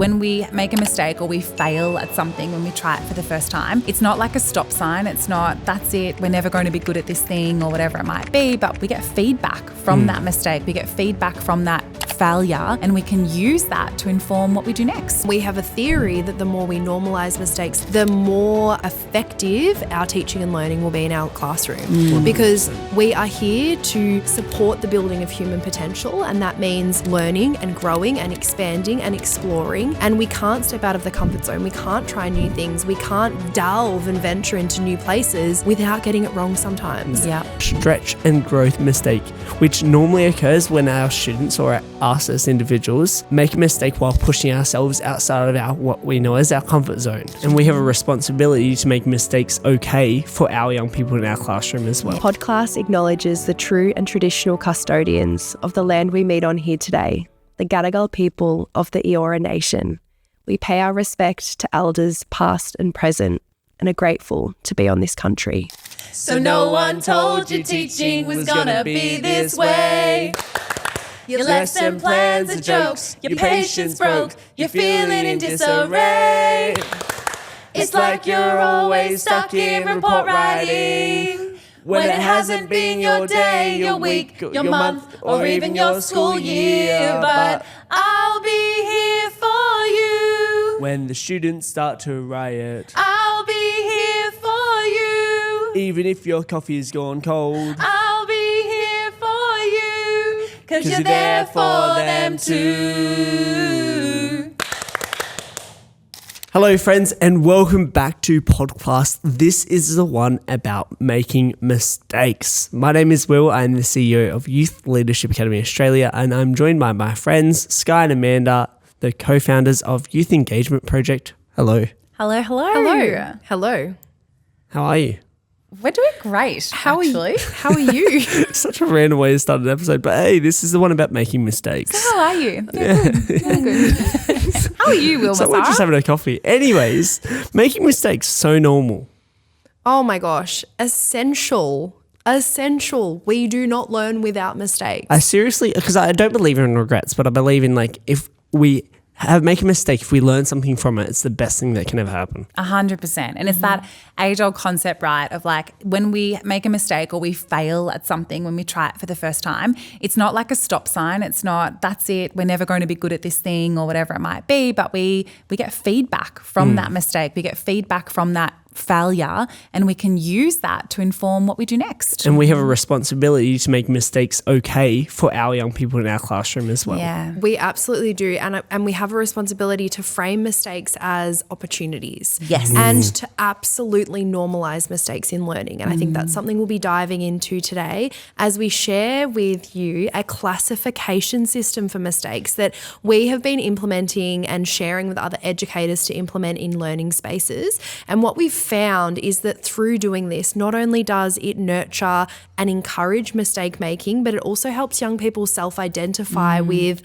When we make a mistake or we fail at something when we try it for the first time, it's not like a stop sign. It's not, that's it, we're never going to be good at this thing or whatever it might be, but we get feedback from that mistake. We get feedback from that failure, and we can use that to inform what we do next. We have a theory that the more we normalise mistakes, the more effective our teaching and learning will be in our classroom. Because we are here to support the building of human potential, and that means learning and growing and expanding and exploring. And we can't step out of the comfort zone. We can't try new things. We can't delve and venture into new places without getting it wrong sometimes. Yeah. Stretch and growth mistake, which normally occurs when our students or us as individuals make a mistake while pushing ourselves outside of what we know as our comfort zone. And we have a responsibility to make mistakes okay for our young people in our classroom as well. Podclass acknowledges the true and traditional custodians of the land we meet on here today, the Gadigal people of the Eora Nation. We pay our respect to elders past and present and are grateful to be on this country. So no one told you teaching was gonna be this way. Your lesson plans are jokes, your patience broke, you're feeling in disarray. It's like you're always stuck in report writing, when it hasn't been your day, your week, your month, or even your school year. But I'll be here for you. When the students start to riot, I'll be here for you. even if your coffee has gone cold, I'll be here for you, 'cause you're there for them too. Hello friends, and welcome back to Podclass. This is the one about making mistakes. My name is Wil. I'm the CEO of Youth Leadership Academy Australia, and I'm joined by my friends Skye and Amanda, the co-founders of Youth Engagement Project. Hello. Hello, hello. Hello. Hello. How are you? We're doing great, actually. How are you? Such a random way to start an episode, but hey, this is the one about making mistakes. How are you? Yeah, good. Yeah, good. How are you, Wil So we're just Massara? having a coffee. Anyways, making mistakes so normal. Oh my gosh. Essential. We do not learn without mistakes. I seriously, because I don't believe in regrets, but I believe in like if we make a mistake, if we learn something from it, it's the best thing that can ever happen. 100%. And it's that age-old concept, right, of like when we make a mistake or we fail at something when we try it for the first time, it's not like a stop sign. It's not, that's it, we're never going to be good at this thing or whatever it might be, but we get feedback from that mistake. We get feedback from that failure, and we can use that to inform what we do next. And we have a responsibility to make mistakes okay for our young people in our classroom as well. Yeah. We absolutely do. And we have a responsibility to frame mistakes as opportunities. Yes. And to absolutely normalise mistakes in learning. And I think that's something we'll be diving into today as we share with you a classification system for mistakes that we have been implementing and sharing with other educators to implement in learning spaces. And what we've found is that through doing this, not only does it nurture and encourage mistake making, but it also helps young people self-identify with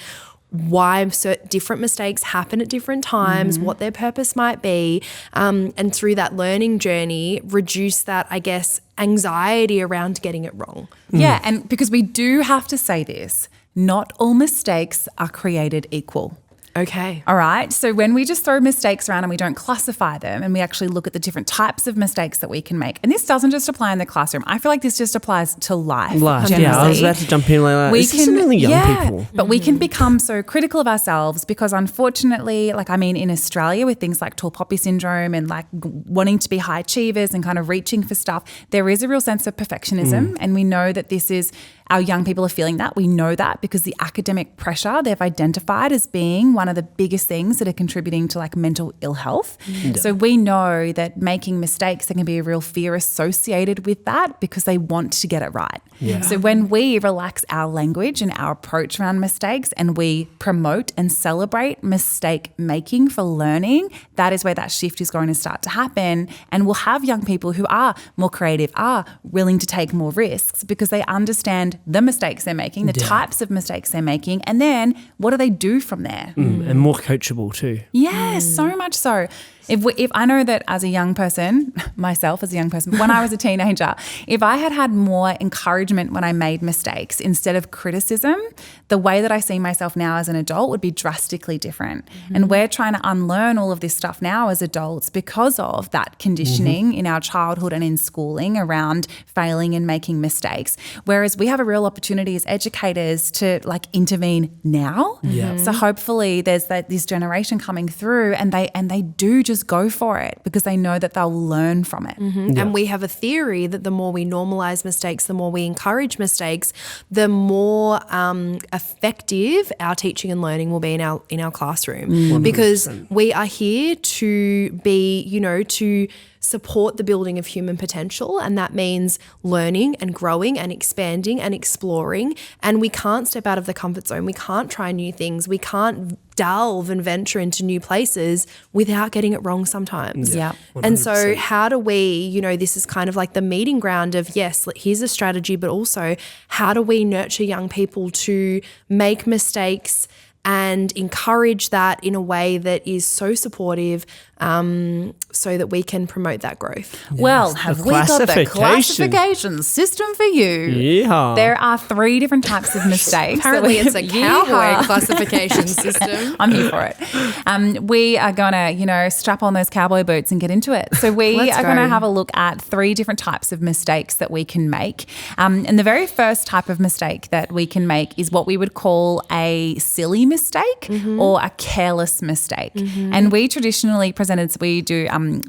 why different mistakes happen at different times, what their purpose might be, and through that learning journey, reduce that, I guess, anxiety around getting it wrong. Yeah, and because we do have to say this, not all mistakes are created equal. Okay. All right. So when we just throw mistakes around and we don't classify them, and we actually look at the different types of mistakes that we can make, and this doesn't just apply in the classroom. I feel like this just applies to life. Generally. Yeah, I was about to jump in like that. We This isn't only young people. But we can become so critical of ourselves because unfortunately, like, I mean, in Australia with things like tall poppy syndrome and like wanting to be high achievers and kind of reaching for stuff, there is a real sense of perfectionism. And we know that this is, our young people are feeling that. We know that because the academic pressure they've identified as being one of the biggest things that are contributing to like mental ill health. So we know that making mistakes, there can be a real fear associated with that because they want to get it right. So when we relax our language and our approach around mistakes and we promote and celebrate mistake making for learning, that is where that shift is going to start to happen. And we'll have young people who are more creative, are willing to take more risks because they understand the mistakes they're making, the types of mistakes they're making, and then what do they do from there? And more coachable too. Yes, so much so. If I know that as a young person, myself as a young person, when I was a teenager, if I had more encouragement when I made mistakes instead of criticism, the way that I see myself now as an adult would be drastically different. Mm-hmm. And we're trying to unlearn all of this stuff now as adults because of that conditioning in our childhood and in schooling around failing and making mistakes. Whereas we have a real opportunity as educators to like intervene now. Yeah. So hopefully there's this generation coming through and they do just go for it because they know that they'll learn from it. Mm-hmm. Yeah. And we have a theory that the more we normalize mistakes, the more we encourage mistakes, the more effective our teaching and learning will be in our classroom. 100%. Because we are here to be, to support the building of human potential, and that means learning and growing and expanding and exploring. And we can't step out of the comfort zone. We can't try new things. We can't delve and venture into new places without getting it wrong sometimes. Yeah. And so 100%. how do we, this is kind of like the meeting ground of, yes, here's a strategy, but also how do we nurture young people to make mistakes and encourage that in a way that is so supportive, so that we can promote that growth. Well, have we got the classification system for you? Yeah. There are 3 different types of mistakes. Apparently it's a cowboy Yeah. classification system. I'm here for it. We are going to, strap on those cowboy boots and get into it. So we Let's are going to go. have a look at 3 different types of mistakes that we can make. And the very first type of mistake that we can make is what we would call a silly mistake or a careless mistake. And we traditionally we do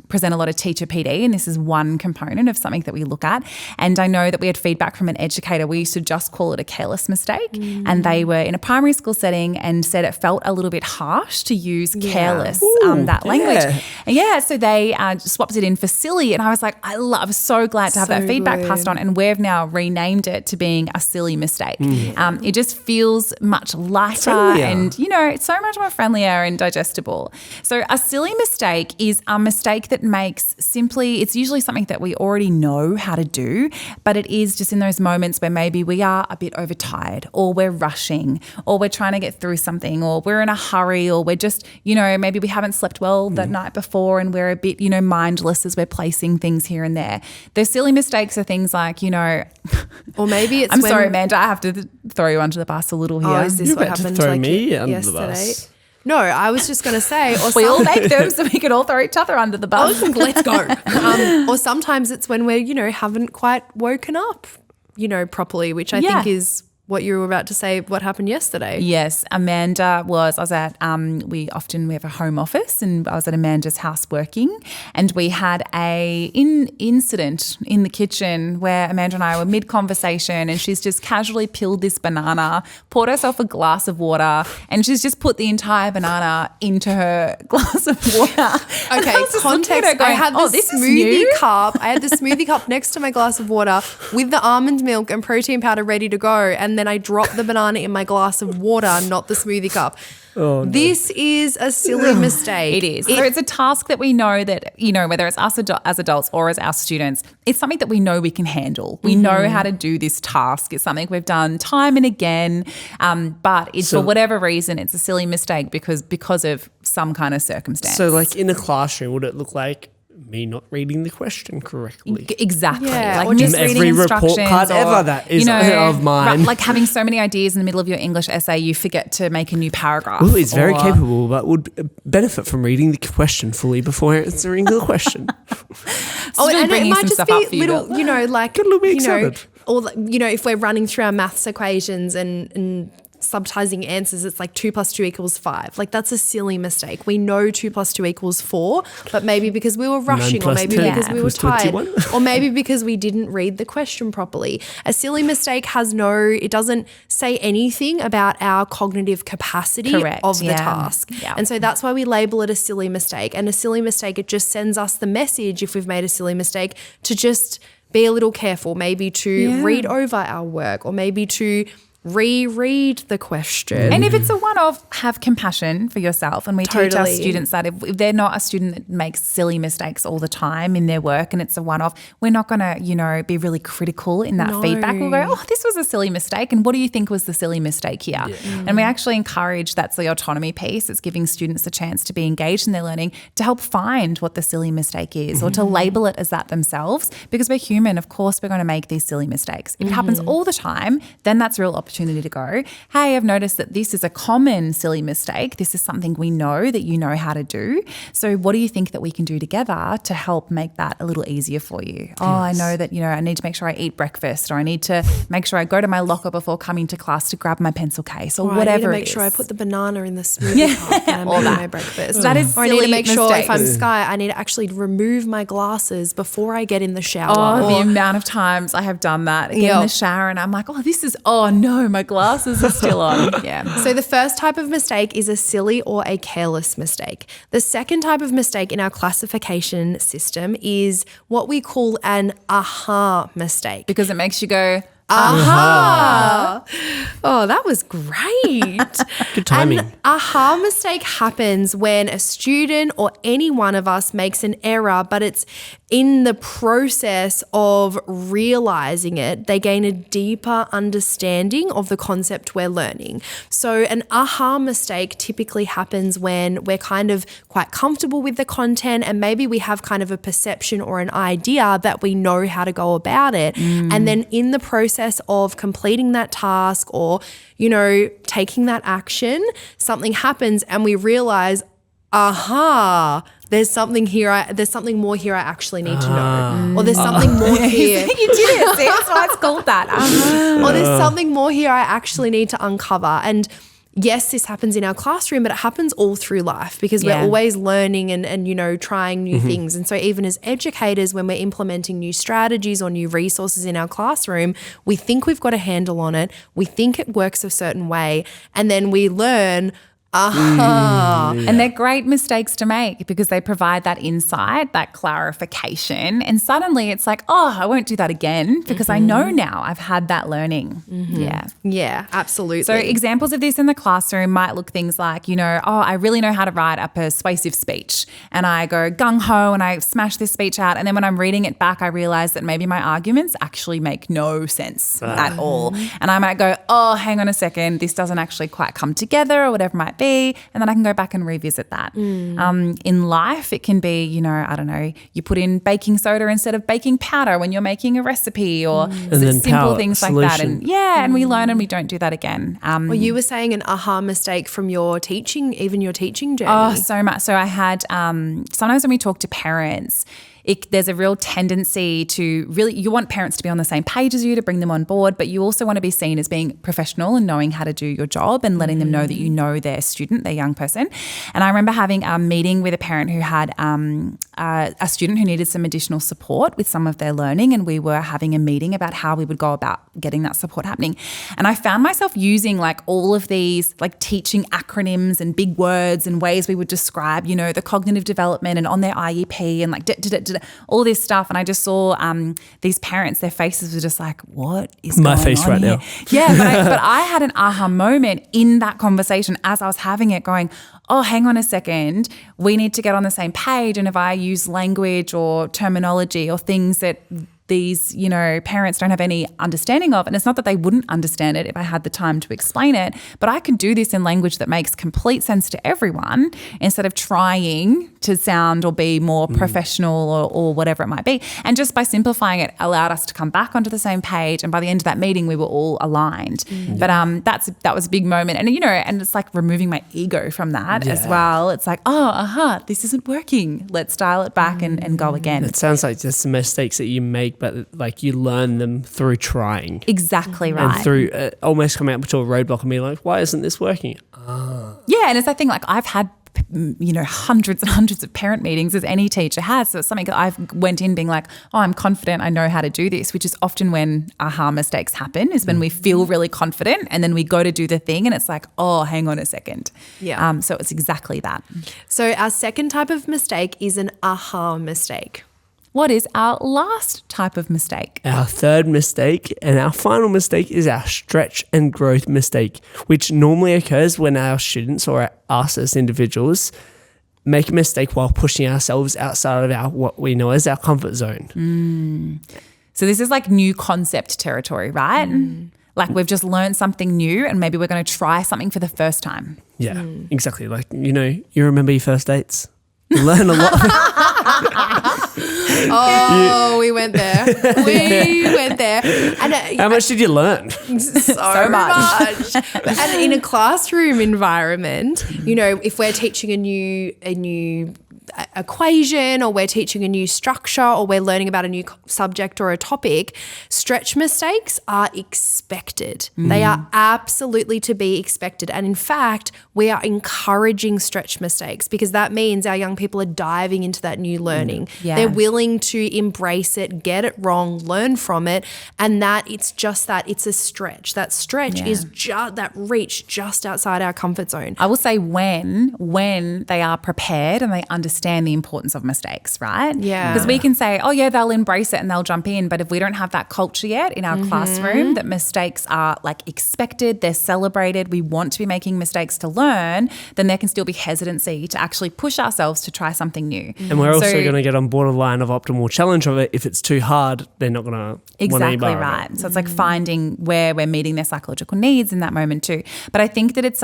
present a lot of teacher PD, and this is one component of something that we look at. And I know that we had feedback from an educator. We used to just call it a careless mistake, and they were in a primary school setting and said it felt a little bit harsh to use careless, that language. And so they swapped it in for silly, and I was like, I was so glad to have that feedback passed on, and we've now renamed it to being a silly mistake. It just feels much lighter Friendlier. and, it's so much more friendlier and digestible. So a silly mistake is a mistake that makes it's usually something that we already know how to do, but it is just in those moments where maybe we are a bit overtired, or we're rushing, or we're trying to get through something, or we're in a hurry, or we're just, maybe we haven't slept well that night before and we're a bit, mindless as we're placing things here and there. The silly mistakes are things like, Or maybe it's I'm sorry, Amanda, I have to throw you under the bus a little here. Oh, is this You're what about to happened throw like me under the yesterday? bus. No, I was just going to say, We all make them so we can all throw each other under the bus. let's go. Or sometimes it's when we're, haven't quite woken up, properly, which I think is what you were about to say, what happened yesterday. Yes, Amanda I was at, we have a home office, and I was at Amanda's house working, and we had a incident in the kitchen where Amanda and I were mid-conversation, and she's just casually peeled this banana, poured herself a glass of water, and she's just put the entire banana into her glass of water. Okay, context. I had the smoothie cup. I had the smoothie cup next to my glass of water with the almond milk and protein powder ready to go, and then I dropped the banana in my glass of water, not the smoothie cup. Oh, no. This is a silly mistake. It is. So it's a task that we know that, whether it's us as adults or as our students, it's something that we know we can handle. We know how to do this task. It's something we've done time and again, but for whatever reason, it's a silly mistake because of some kind of circumstance. So like in a classroom, would it look like me not reading the question correctly? Exactly. Yeah, like or just misreading every report instructions card or, ever that is of mine. Like having so many ideas in the middle of your English essay, you forget to make a new paragraph. Well, it's very or- capable, but would benefit from reading the question fully before answering the question. So just and it bringing might some just stuff be up for you, little, Bill. like, Get a little bit excited. or if we're running through our maths equations and subtizing answers, it's like 2 + 2 = 5. Like that's a silly mistake. We know 2 + 2 = 4, but maybe because we were rushing, or plus maybe 10 because we were equals tired, 21. or maybe because we didn't read the question properly. A silly mistake it doesn't say anything about our cognitive capacity Correct, of the yeah. task. Yeah. And so that's why we label it a silly mistake. And a silly mistake, it just sends us the message, if we've made a silly mistake, to just be a little careful, maybe to read over our work, or maybe to reread the question. And if it's a one-off, have compassion for yourself. And we teach our Totally. students that if they're not a student that makes silly mistakes all the time in their work and it's a one-off, we're not going to, be really critical in that feedback. We'll go, oh, this was a silly mistake. And what do you think was the silly mistake here? And we actually encourage, that's the autonomy piece. It's giving students a chance to be engaged in their learning, to help find what the silly mistake is or to label it as that themselves, because we're human. Of course, we're going to make these silly mistakes. If it happens all the time, then that's a real opportunity to go, hey, I've noticed that this is a common silly mistake. This is something we know that you know how to do. So what do you think that we can do together to help make that a little easier for you? Oh, I know that, I need to make sure I eat breakfast, or I need to make sure I go to my locker before coming to class to grab my pencil case, or whatever I need to make it is. sure I put the banana in the smoothie cup when I'm having my breakfast. That is or I need to silly make sure if I'm mistakes. Skye, I need to actually remove my glasses before I get in the shower. Oh, the Or- amount of times I have done that. I get in the shower and I'm like, oh no, my glasses are still on. Yeah. So the first type of mistake is a silly or a careless mistake. The second type of mistake in our classification system is what we call an aha mistake. Because it makes you go, Aha! Oh, that was great. Good timing. An aha mistake happens when a student or any one of us makes an error, but it's in the process of realizing it, they gain a deeper understanding of the concept we're learning. So an aha mistake typically happens when we're kind of quite comfortable with the content and maybe we have kind of a perception or an idea that we know how to go about it. And then in the process of completing that task or, taking that action, something happens and we realize, aha, there's something more here I actually need to know. Or there's something more here. you did it. See, that's why it's called that. Or there's something more here I actually need to uncover. And yes, this happens in our classroom, but it happens all through life because we're always learning and trying new things. And so even as educators, when we're implementing new strategies or new resources in our classroom, we think we've got a handle on it. We think it works a certain way. And then we learn, And they're great mistakes to make because they provide that insight, that clarification. And suddenly it's like, oh, I won't do that again because I know now I've had that learning. Yeah. Yeah, absolutely. So examples of this in the classroom might look things like, I really know how to write a persuasive speech. And I go gung-ho and I smash this speech out. And then when I'm reading it back, I realize that maybe my arguments actually make no sense at all. And I might go, oh, hang on a second, this doesn't actually quite come together or whatever it might be. And then I can go back and revisit that. In life, it can be, I don't know, you put in baking soda instead of baking powder when you're making a recipe or simple things like that. And and we learn and we don't do that again. Well, you were saying an aha mistake from your teaching, even your teaching journey. Oh, so much. So I had sometimes when we talk to parents, there's a real tendency to really, you want parents to be on the same page as you to bring them on board, but you also want to be seen as being professional and knowing how to do your job and letting them know that you know their student, their young person. And I remember having a meeting with a parent who had a student who needed some additional support with some of their learning, and we were having a meeting about how we would go about getting that support happening. And I found myself using like all of these like teaching acronyms and big words and ways we would describe, the cognitive development and on their IEP and like all this stuff. And I just saw these parents, their faces were just like, what is going on? My face right now. Yeah, but I had an aha moment in that conversation as I was having it going, oh, hang on a second, we need to get on the same page. And if I use language or terminology or things that these, parents don't have any understanding of. And it's not that they wouldn't understand it if I had the time to explain it, but I can do this in language that makes complete sense to everyone instead of trying to sound or be more professional or whatever it might be. And just by simplifying it allowed us to come back onto the same page. And by the end of that meeting, we were all aligned. But that was a big moment. And, and it's like removing my ego from that as well. It's like, this isn't working. Let's dial it back and go again. It sounds like just the mistakes that you make, but like you learn them through trying. Exactly right. And through almost coming up to a roadblock and being like, why isn't this working? Yeah, and it's that thing, like I've had hundreds and hundreds of parent meetings as any teacher has. So it's something that I've went in being like, oh, I'm confident, I know how to do this, which is often when aha mistakes happen, is when we feel really confident and then we go to do the thing and it's like, oh, hang on a second. Yeah. So it's exactly that. So our second type of mistake is an aha mistake. what is our last type of mistake? Our third mistake and our final mistake is our stretch and growth mistake, which normally occurs when our students or us as individuals make a mistake while pushing ourselves outside of what we know as our comfort zone. So this is like new concept territory, right? Like we've just learned something new and maybe we're going to try something for the first time. Yeah, exactly. Like, you remember your first dates? You learn a lot. We went there. And How much did you learn? so much. And in a classroom environment, if we're teaching a new equation, or we're teaching a new structure, or we're learning about a new subject or a topic, stretch mistakes are expected. They are absolutely to be expected. And in fact, we are encouraging stretch mistakes because that means our young people are diving into that new learning. Yeah. They're willing to embrace it, get it wrong, learn from it, and it's a stretch. That stretch is that reach just outside our comfort zone. I will say when they are prepared and they understand the importance of mistakes, right? Yeah. Because we can say, oh yeah, they'll embrace it and they'll jump in. But if we don't have that culture yet in our classroom, that mistakes are like expected, they're celebrated, we want to be making mistakes to learn, then there can still be hesitancy to actually push ourselves to try something new. And we're also going to get on borderline of optimal challenge of it. If it's too hard, they're not going to Exactly right. So it's like finding where we're meeting their psychological needs in that moment too. But I think that it's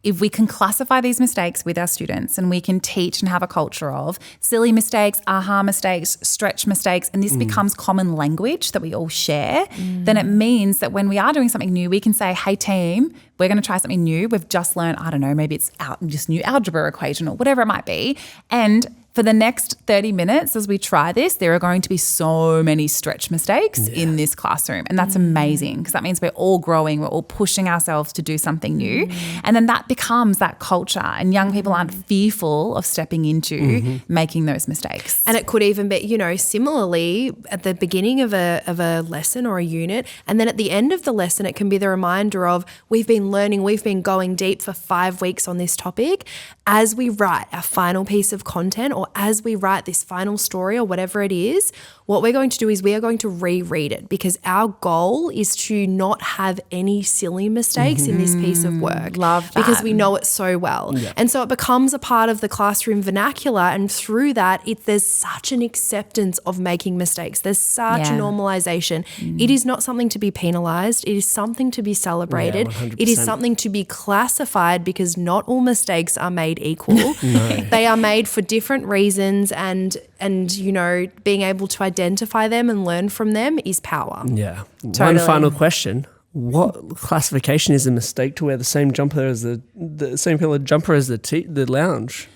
if we can classify these mistakes with our students and we can teach and have a culture of silly mistakes, aha mistakes, stretch mistakes, and this becomes common language that we all share, then it means that when we are doing something new, we can say, hey team, we're going to try something new. We've just learned, I don't know, maybe it's just new algebra equation or whatever it might be. And for the next 30 minutes as we try this, there are going to be so many stretch mistakes in this classroom. And that's amazing because that means we're all growing, we're all pushing ourselves to do something new. And then that becomes that culture and young people aren't fearful of stepping into making those mistakes. And it could even be, similarly at the beginning of a lesson or a unit, and then at the end of the lesson, it can be the reminder of we've been learning, we've been going deep for 5 weeks on this topic. As we write our final piece of content or as we write this final story or whatever it is, what we're going to do is we are going to reread it because our goal is to not have any silly mistakes in this piece of work. Love that. Because we know it so well. Yeah. And so it becomes a part of the classroom vernacular, and through that, there's such an acceptance of making mistakes. There's such a normalization. It is not something to be penalized. It is something to be celebrated. It is something to be classified because not all mistakes are made equal. They are made for different reasons, and being able to identify them and learn from them is power. Yeah. Totally. One final question. What classification is a mistake to wear the same jumper as the same colored jumper as the lounge?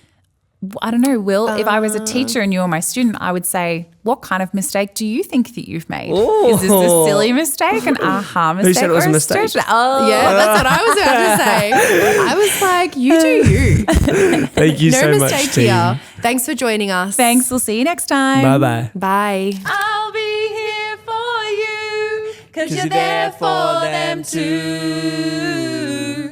I don't know, Will, if I was a teacher and you were my student, I would say, what kind of mistake do you think that you've made? Is this a silly mistake, an aha mistake? Who said it was a mistake? Oh. Yeah, that's what I was about to say. I was like, you do you. Thank you so much, No mistake team. here. Thanks for joining us. Thanks. We'll see you next time. Bye-bye. Bye. I'll be here for you, 'cause you're there for them too.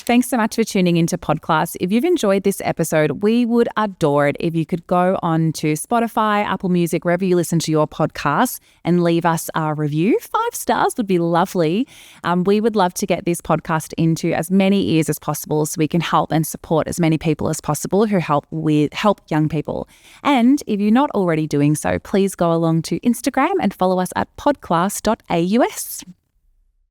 Thanks so much for tuning into Podclass. If you've enjoyed this episode, we would adore it if you could go on to Spotify, Apple Music, wherever you listen to your podcasts, and leave us a review. 5 stars would be lovely. We would love to get this podcast into as many ears as possible so we can help and support as many people as possible who help young people. And if you're not already doing so, please go along to Instagram and follow us at podclass.aus.